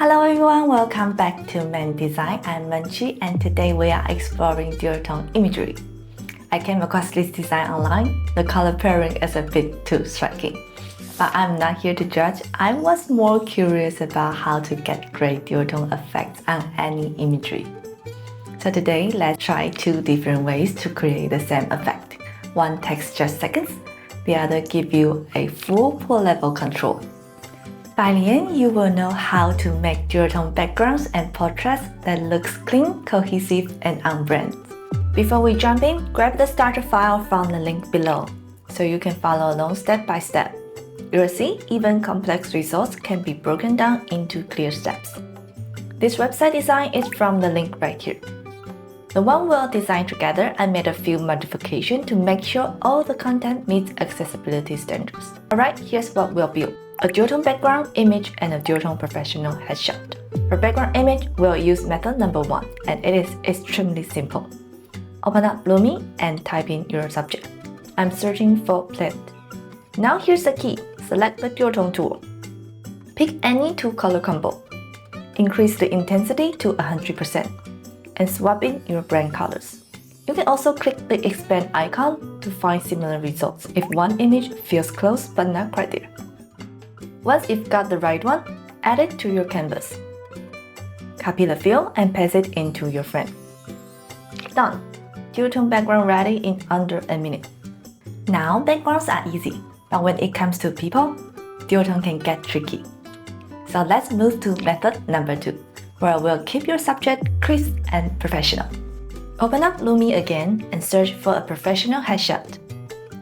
Hello everyone, welcome back to Men Design. I'm MengChi and today we are exploring duotone imagery. I came across this design online. The color pairing is a bit too striking. But I'm not here to judge. I was more curious about how to get great duotone effects on any imagery. So today, let's try two different ways to create the same effect. One takes just seconds, the other gives you a full pool level control. By the end, you will know how to make duotone backgrounds and portraits that looks clean, cohesive, and on brand. Before we jump in, grab the starter file from the link below, so you can follow along step by step. You'll see even complex results can be broken down into clear steps. This website design is from the link right here. The one we'll design together, I made a few modifications to make sure all the content meets accessibility standards. Alright, here's what we'll build. A duotone background image and a duotone professional headshot. For background image, we'll use method number 1, and it is extremely simple. Open up Lummi and type in your subject. I'm searching for plate. Now here's the key. Select the duotone tool. Pick any two color combo. Increase the intensity to 100% and swap in your brand colors. You can also click the expand icon to find similar results if one image feels close but not quite there. Once you've got the right one, add it to your canvas. Copy the fill and paste it into your frame. Done! Duotone background ready in under a minute. Now backgrounds are easy, but when it comes to people, duotone can get tricky. So let's move to method number 2, where we'll keep your subject crisp and professional. Open up Lummi again and search for a professional headshot.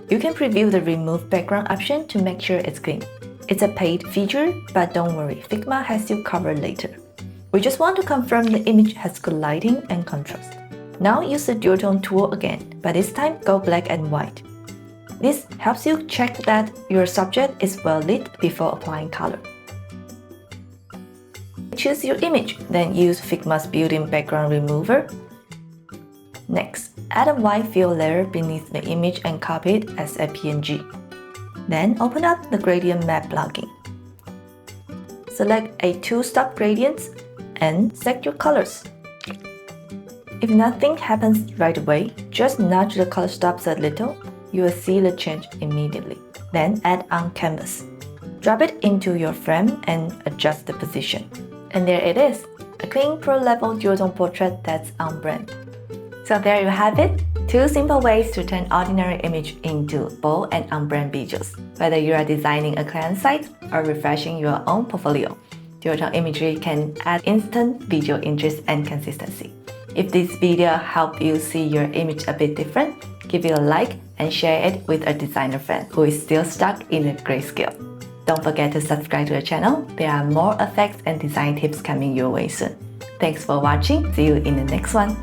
You can preview the remove background option to make sure it's clean. It's a paid feature, but don't worry, Figma has you covered later. We just want to confirm the image has good lighting and contrast. Now use the duotone tool again, but this time go black and white. This helps you check that your subject is well lit before applying color. Choose your image, then use Figma's built-in background remover. Next, add a white fill layer beneath the image and copy it as a PNG. Then open up the gradient map plugin. Select a 2-stop gradients and set your colors. If nothing happens right away, just nudge the color stops a little. You will see the change immediately. Then add on canvas. Drop it into your frame and adjust the position. And there it is, a clean pro-level duotone portrait that's on brand. So there you have it, 2 simple ways to turn ordinary image into bold and on-brand visuals. Whether you are designing a client site or refreshing your own portfolio, duotone imagery can add instant visual interest and consistency. If this video helped you see your image a bit different, give it a like and share it with a designer friend who is still stuck in a grayscale. Don't forget to subscribe to the channel. There are more effects and design tips coming your way soon. Thanks for watching. See you in the next one.